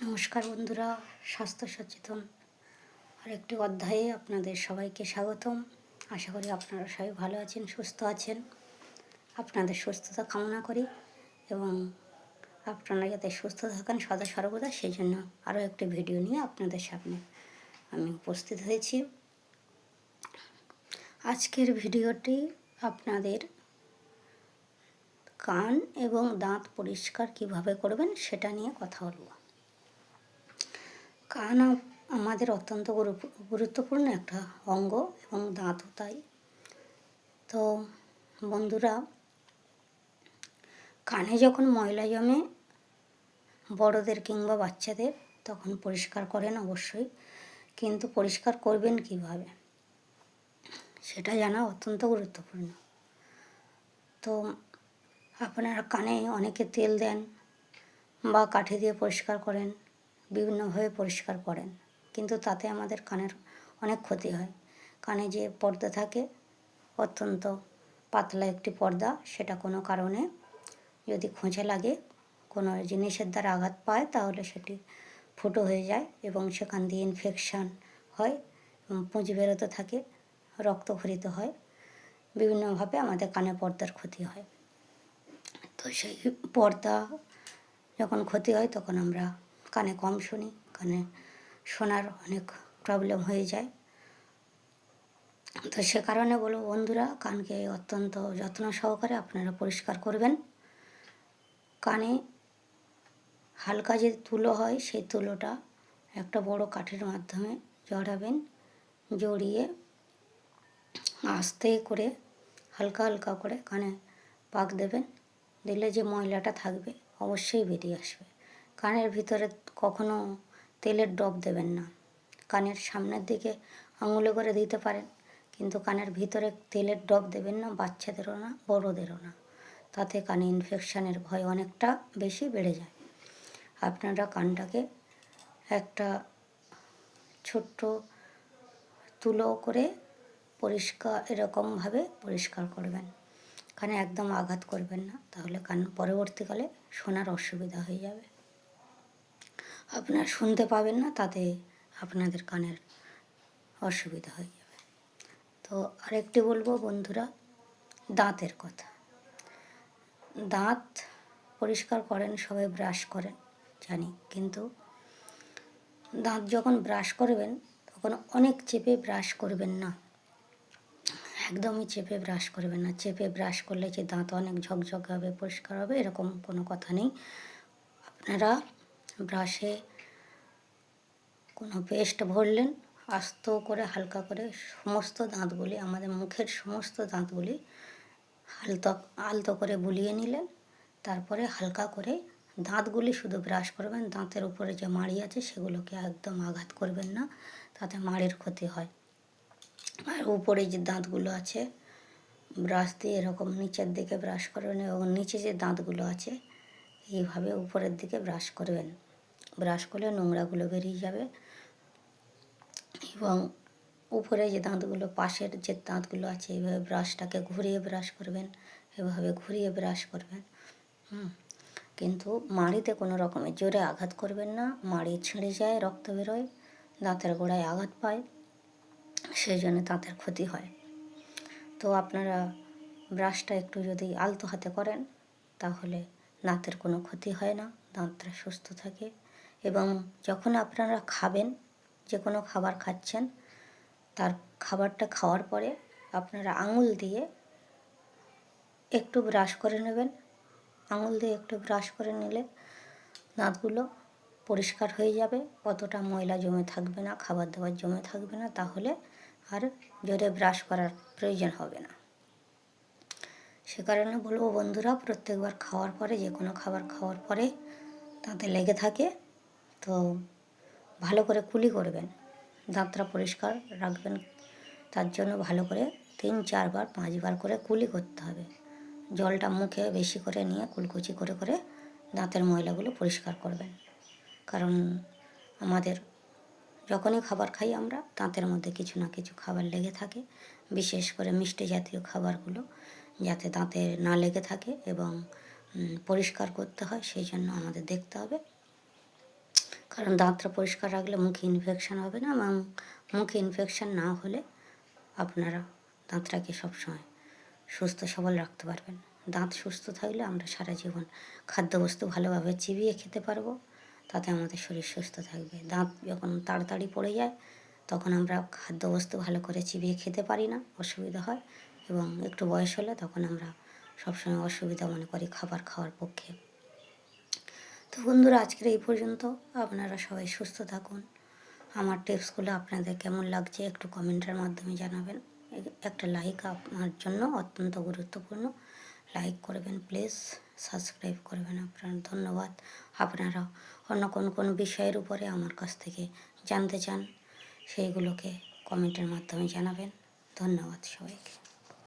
নমস্কার বন্ধুরা, স্বাস্থ্য সচেতন আরেকটি অধ্যায়ে আপনাদের সবাইকে স্বাগতম। আশা করি আপনারা সবাই ভালো আছেন, সুস্থ আছেন। আপনাদের সুস্থতা কামনা করি এবং আপনারা যাতে সুস্থ থাকেন সদা সর্বদা, সেই জন্য আরও একটি ভিডিও নিয়ে আপনাদের সামনে আমি উপস্থিত হয়েছি। আজকের ভিডিওটি আপনাদের কান এবং দাঁত পরিষ্কার কিভাবে করবেন সেটা নিয়ে কথা বলবো। কান আমাদের অত্যন্ত গুরুত্বপূর্ণ একটা অঙ্গ এবং দাঁতও তাই। তো বন্ধুরা, কানে যখন ময়লা জমে বড়দের কিংবা বাচ্চাদের, তখন পরিষ্কার করেন অবশ্যই, কিন্তু পরিষ্কার করবেন কিভাবে সেটা জানা অত্যন্ত গুরুত্বপূর্ণ। তো আপনারা কানে অনেকে তেল দেন বা কাঠি দিয়ে পরিষ্কার করেন, বিভিন্নভাবে পরিষ্কার করেন, কিন্তু তাতে আমাদের কানের অনেক ক্ষতি হয়। কানে যে পর্দা থাকে, অত্যন্ত পাতলা একটি পর্দা, সেটা কোনো কারণে যদি খোঁচা লাগে, কোনো জিনিসের দ্বারা আঘাত পায়, তাহলে সেটি ফুটো হয়ে যায় এবং সেখান দিয়ে ইনফেকশান হয় এবং পুঁজ বেরোতে থাকে, রক্তক্ষরিত হয়, বিভিন্নভাবে আমাদের কানে পর্দার ক্ষতি হয়। তো সেই পর্দা যখন ক্ষতি হয় তখন আমরা কানে কম শুনি, কানে শোনার অনেক প্রবলেম হয়ে যায়। তো সে কারণে বলবো বন্ধুরা, কানকে অত্যন্ত যত্ন সহকারে আপনারা পরিষ্কার করবেন। কানে হালকা যে তুলো হয়, সেই তুলোটা একটা বড় কাঠের মাধ্যমে জড়াবেন, জড়িয়ে আস্তে করে হালকা হালকা করে কানে পাক দেবেন। দিলে যে ময়লাটা থাকবে অবশ্যই বেরিয়ে আসবে। কানের ভিতরে কখনো তেলের ড্রপ দেবেন না। কানের সামনের দিকে আঙুলে করে দিতে পারেন, কিন্তু কানের ভিতরে তেলের ড্রপ দেবেন না, বাচ্চাদেরও না, বড়োদেরও না। তাতে কানে ইনফেকশানের ভয় অনেকটা বেশি বেড়ে যায়। আপনারা কানটাকে একটা ছোট্ট তুলো করে পরিষ্কার এরকমভাবে পরিষ্কার করবেন। কানে একদম আঘাত করবেন না, তাহলে কান পরবর্তীকালে শোনার অসুবিধা হয়ে যাবে, আপনার শুনতে পাবেন না, তাতে আপনাদের কানের অসুবিধা হয়ে যাবে। তো আরেকটি বলবো বন্ধুরা, দাঁতের কথা। দাঁত পরিষ্কার করেন সবাই, ব্রাশ করেন জানি, কিন্তু দাঁত যখন ব্রাশ করবেন তখন অনেক চেপে ব্রাশ করবেন না, একদমই চেপে ব্রাশ করবেন না। চেপে ব্রাশ করলে যে দাঁত অনেক ঝকঝকে হবে, পরিষ্কার হবে, এরকম কোনো কথা নেই। আপনারা ব্রাশে কোনো পেস্ট ভরলেন, আস্ত করে হালকা করে সমস্ত দাঁতগুলি, আমাদের মুখের সমস্ত দাঁতগুলি আলতো করে বুলিয়ে নিলেন। তারপরে হালকা করে দাঁতগুলি শুধু ব্রাশ করবেন। দাঁতের উপরে যে মাড়ি আছে সেগুলোকে একদম আঘাত করবেন না, তাতে মাড়ির ক্ষতি হয়। আর উপরে যে দাঁতগুলো আছে, ব্রাশ দিয়ে এরকম নিচের দিকে ব্রাশ করবেন এবং নিচে যে দাঁতগুলো আছে এইভাবে উপরের দিকে ব্রাশ করবেন। ব্রাশ করলে নোংরাগুলো বেরিয়ে যাবে এবং উপরে যে দাঁতগুলো, পাশের যে দাঁতগুলো আছে, এইভাবে ব্রাশটাকে ঘুরিয়ে ব্রাশ করবেন, এভাবে ঘুরিয়ে ব্রাশ করবেন। কিন্তু মাড়িতে কোনো রকমের জোরে আঘাত করবেন না, মাড়ি ছিঁড়ে যায়, রক্ত বেরোয়, দাঁতের গোড়ায় আঘাত পায়, সেই জন্য দাঁতের ক্ষতি হয়। তো আপনারা ব্রাশটা একটু যদি আলতো হাতে করেন, তাহলে দাঁতের কোনো ক্ষতি হয় না, দাঁতটা সুস্থ থাকে। এবং যখন আপনারা খাবেন, যে কোনো খাবার খাচ্ছেন, তার খাবারটা খাওয়ার পরে আপনারা আঙুল দিয়ে একটু ব্রাশ করে নেবেন। আঙুল দিয়ে একটু ব্রাশ করে নিলে দাঁতগুলো পরিষ্কার হয়ে যাবে, অতটা ময়লা জমে থাকবে না, খাবার দাবার জমে থাকবে না, তাহলে আর জোরে ব্রাশ করার প্রয়োজন হবে না। সে কারণে বলবো বন্ধুরা, প্রত্যেকবার খাওয়ার পরে, যে কোনো খাবার খাওয়ার পরে দাঁতে লেগে থাকে তো ভালো করে কুলি করবেন, দাঁতটা পরিষ্কার রাখবেন। তার জন্য ভালো করে 3-4 বার 5 বার করে কুলি করতে হবে। জলটা মুখে বেশি করে নিয়ে কুলকুচি করে করে দাঁতের ময়লাগুলো পরিষ্কার করবেন। কারণ আমাদের যখনই খাবার খাই আমরা, দাঁতের মধ্যে কিছু না কিছু খাবার লেগে থাকে, বিশেষ করে মিষ্টি জাতীয় খাবারগুলো যাতে দাঁতে না লেগে থাকে এবং পরিষ্কার করতে হয়, সেই জন্য আমাদের দেখতে হবে। কারণ দাঁতটা পরিষ্কার রাখলে মুখে ইনফেকশান হবে না, এবং মুখে ইনফেকশান না হলে আপনারা দাঁতটাকে সবসময় সুস্থ সবল রাখতে পারবেন। দাঁত সুস্থ থাকলে আমরা সারা জীবন খাদ্যবস্তু ভালোভাবে চিবিয়ে খেতে পারবো, তাতে আমাদের শরীর সুস্থ থাকবে। দাঁত যখন তাড়াতাড়ি পড়ে যায় তখন আমরা খাদ্যবস্তু ভালো করে চিবিয়ে খেতে পারি না, অসুবিধা হয়, এবং একটু বয়স হলে তখন আমরা সবসময় অসুবিধা মনে করি খাবার খাওয়ার পক্ষে। তো বন্ধুরা, আজকের এই পর্যন্ত। আপনারা সবাই সুস্থ থাকুন। আমার টিপসগুলো আপনাদের কেমন লাগছে একটু কমেন্টের মাধ্যমে জানাবেন। একটা লাইক আমার জন্য অত্যন্ত গুরুত্বপূর্ণ। লাইক করবেন প্লিজ, সাবস্ক্রাইব করবেন। আপনার ধন্যবাদ। আপনারা অন্য কোন কোন বিষয়ের উপরে আমার কাছ থেকে জানতে চান সেইগুলোকে কমেন্টের মাধ্যমে জানাবেন। ধন্যবাদ সবাইকে।